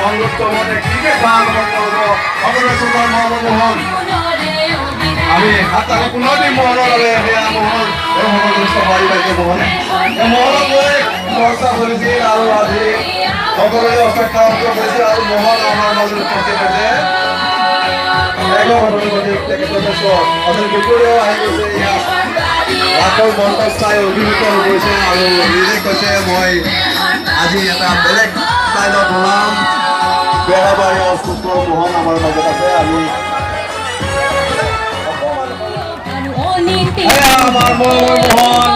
সংযুক্ত মনে ক্ৰিকেট গান কৰব সকলেৰ সুন্দৰ মহম্মদ আমি হাতটাকে কোনোদিন মহলৰে সেয়া মহল সকলো সবাই লাগে মহল মহললৈ চৰ্চা কৰিছিল আৰু আজি সকলোৱে অপেক্ষা কৰিছে আৰু মহল আমাৰ মাজত উপস্থিত হৈছে ৰাসৰ মঞ্চ চাই অভিভূত হৈছে আৰু নিজে কৈছে মই আজি এটা বেলেগ ষ্টাইলত ওলাম বেহাবাৰী অস্তুত মোহন আমাৰ মাজত আছে আমি আমাৰ মোহন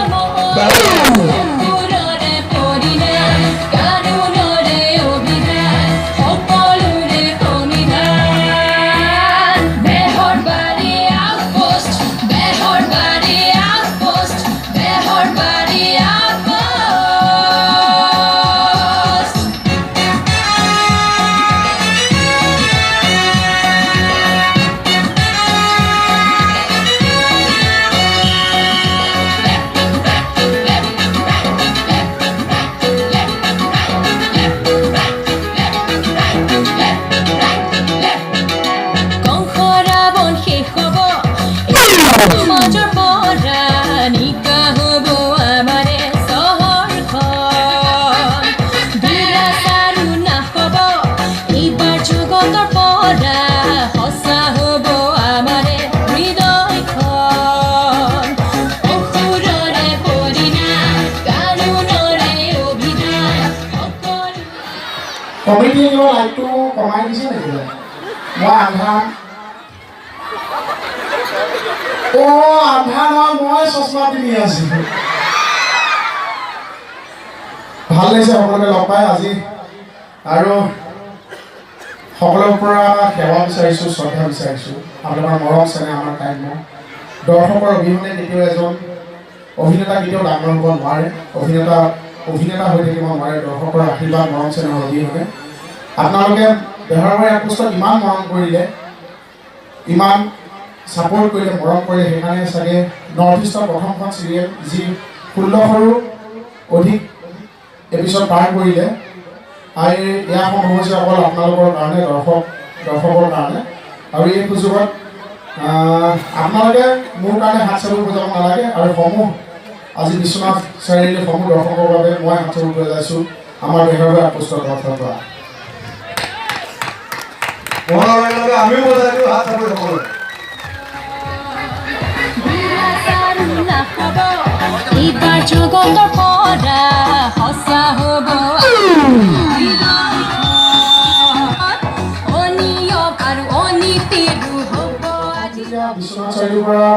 কমিটি লাইটটো কমাই দিছে নেকি মই আন্ধাৰ নহয় মই চশমা পিন্ধি আছো ভাল লাগিছে সকলোকে লগ পাই আজি আৰু সকলোৰ পৰা সেৱা বিচাৰিছোঁ শ্ৰদ্ধা বিচাৰিছোঁ আপোনালোকৰ মৰম চেনেহ আমাৰ কাম্য দৰ্শকৰ অবিহনে কেতিয়াও এজন অভিনেতা কেতিয়াও ডাঙৰ হ'ব নোৱাৰে অভিনেতা হৈ থাকিব নোৱাৰে দৰ্শকৰ আশীৰ্বাদ মৰম চেনেহৰ অবিহনে আপোনালোকে বেহাৰবাৰী আউটপোষ্টক ইমান মৰম কৰিলে ইমান ছাপোৰ্ট কৰিলে মৰম কৰিলে সেইকাৰণে চাগে নৰ্থ ইষ্টৰ প্ৰথমখন চিৰিয়েল যি 1600ৰো অধিক এপিছড পাৰ কৰিলে আৰু ইয়াৰ সম্ভৱ হৈছে অকল আপোনালোকৰ কাৰণে দৰ্শকৰ কাৰণে আৰু এই সুযোগত আপোনালোকে মোৰ কাৰণে হাত চাপৰি বজাব নালাগে আৰু সমূহ আজি বিশ্বনাথ চাৰিআলিৰ সমূহ দৰ্শকৰ বাবে মই হাত চাপৰি বজাইছোঁ আমাৰ বেহাৰবাৰী আউটপোষ্টৰ তৰফৰ পৰা আমিও বজাইছোঁ হাত চাপৰি সকলোৱে এইবাৰ জগতৰ পৰা সঁচা হ'ব বিশ্বনাথ চাৰিআলিৰ পৰা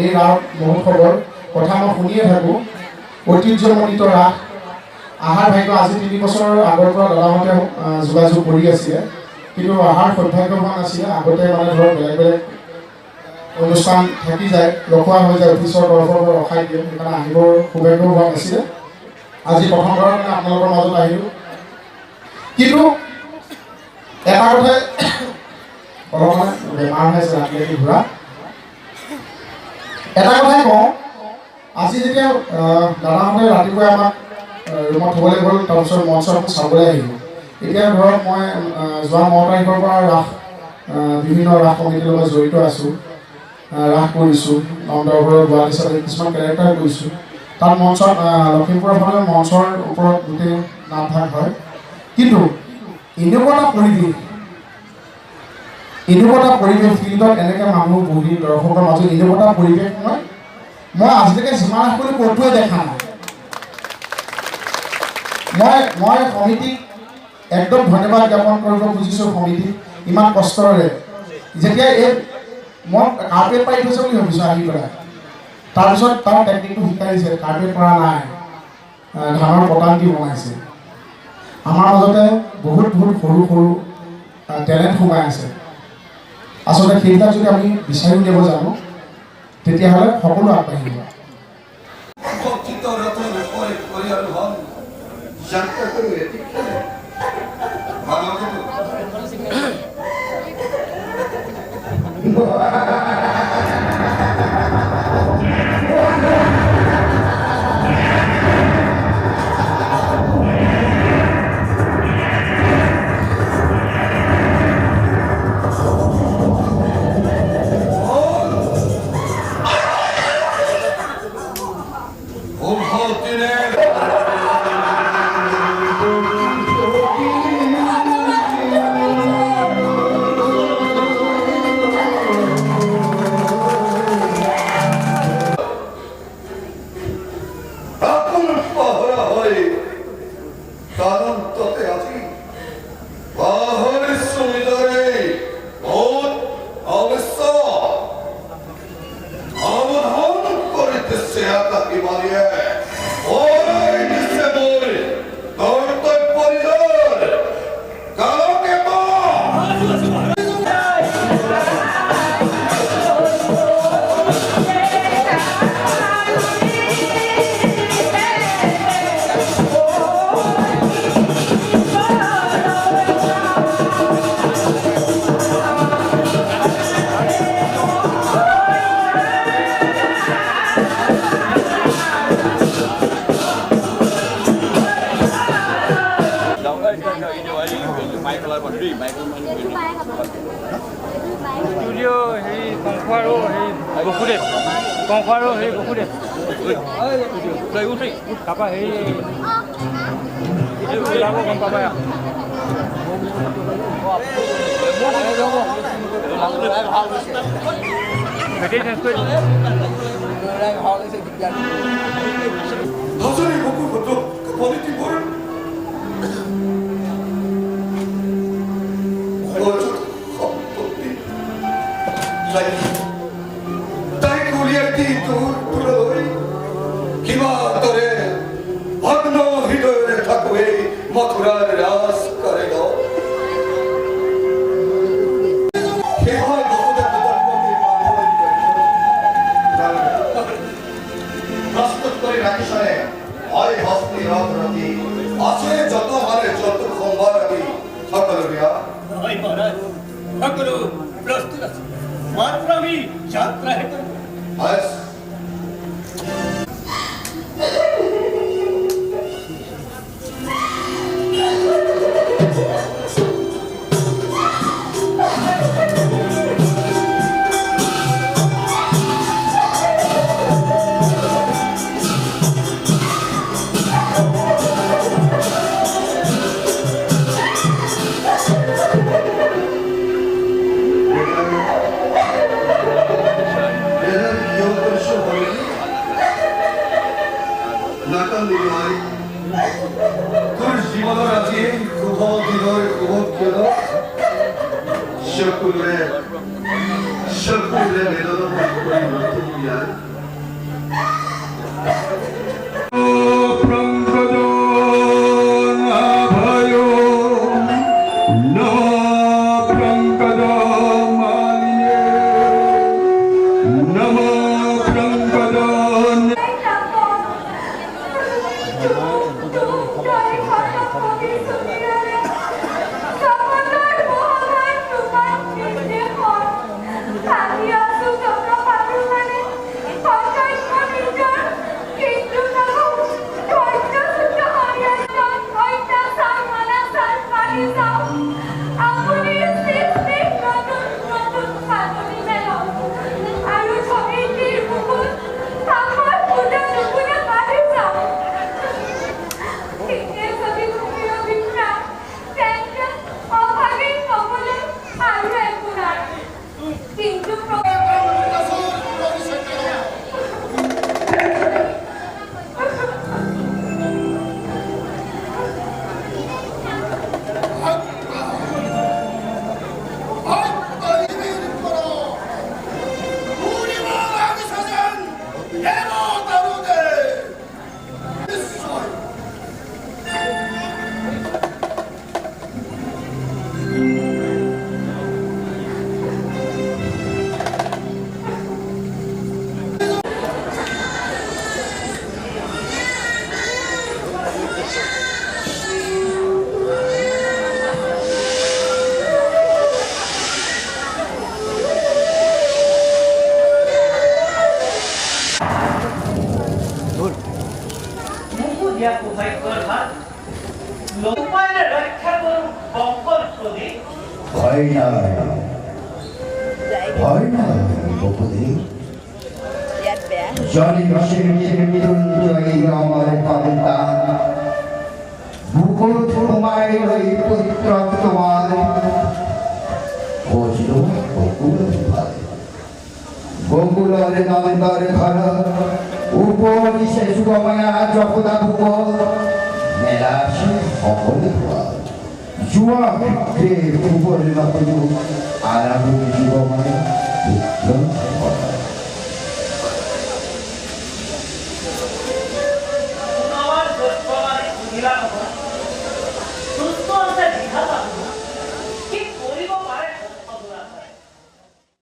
এই ৰাস মহোৎসৱৰ কথা মই শুনিয়ে থাকোঁ ঐতিহ্যমণ্ডিত ৰাস আহাৰ ভাগ্য আজি 3 বছৰৰ আগৰ পৰা দাদাহঁতে যোগাযোগ কৰি আছিলে কিন্তু আহাৰ সৌভাগ্য হোৱা নাছিলে আগতে মানে ধৰক বেলেগ অনুষ্ঠান থাকি যায় ৰখোৱা হৈ যায় অফিচৰ তৰফৰ পৰা ৰখাই দিয়ে সেইকাৰণে আহিবৰ সৌভাগ্য হোৱা নাছিলে আজি প্ৰথমবাৰৰ মানে আপোনালোকৰ মাজত আহিলোঁ কিন্তু এটা কথাই অলপমান বেমাৰ হৈ আছে ৰাতি ঘূৰা এটা কথাই কওঁ আজি যেতিয়া দাদাহঁতে ৰাতিপুৱাই আমাক ৰুমত থ'বলৈ গ'ল তাৰপিছত মঞ্চখন চাবলৈ আহিলোঁ এতিয়া ধৰক মই যোৱা 9 তাৰিখৰ পৰা বিভিন্ন ৰাস কমিটিৰ লগত জড়িত আছোঁ ৰাস কৰিছোঁ নন্দঘৰৰ গুৱাহাটী চালে কিছুমান কেৰেক্টাৰ কৰিছোঁ তাত মঞ্চত লখিমপুৰৰ ফালে মঞ্চৰ ওপৰত গোটেই নাম ভাগ হয় কিন্তু এনেকুৱা এটা পৰিৱেশ ফিল্ডত এনেকৈ মানুহ বহি দৰ্শকৰ মাজত এনেকুৱা এটা পৰিৱেশ মই আজিলৈকে যিমান ৰাস কৰি ক'তোৱে দেখা নাই মই সমিতিক একদম ধন্যবাদ জ্ঞাপন কৰিব খুজিছোঁ সমিতিক ইমান কষ্টৰে যেতিয়া মই কাৰ্পেট পাৰি থৈছে বুলি ভাবিছোঁ আহি পেলাই তাৰপিছত তাৰ টেকনিকটো শিকাইছে কাৰ্পেট পৰা নাই ধানৰ পতান দি বনাইছে আমাৰ মাজতে বহুত সৰু টেলেণ্ট সোমাই আছে আচলতে সেইবিলাক যদি আমি বিচাৰি উলিয়াব জানো তেতিয়াহ'লে সকলো আগবাঢ়িব কংস আৰু সেই বসুদেৱ তাৰপৰা হেৰি ওলাব গম পাবা বেটেৰী চেঞ্জ কৰি হজরে বকু হতো পলিটি বোর্ড তাই কুলিয়াটি দূর দূরই কিবা তরে ভগ্ন হৃদয়ে থাকবে মথুরার রাস করে গো প্রস্তুত করে রাখি সরে হয় হস্তি রথ রথি আছে যত হারে যত সোমবার আমি সকল রিয়া হয় মহারাজ সকল প্রস্তুত আছে মাত্র আমি যাত্রা হেতু আস নাকাল দিবাই তোর জীবন রাজি খুব দিনর খুব গেল সকলে বেদন করে নতুন ভয় না বকুদেব জলে রসের মৃত্যুঞ্জয়ী আমার সন্তান বুকুল তোমায় ওই পুত্র তোমার বসল বকুল বকুলের নন্দর ঘর উপনিষে সুগময়া যপদা ভূপ মেলা সে সকল জুয়া ক্ষেত্রে উপর নকলু আরাম জীবময় পুত্র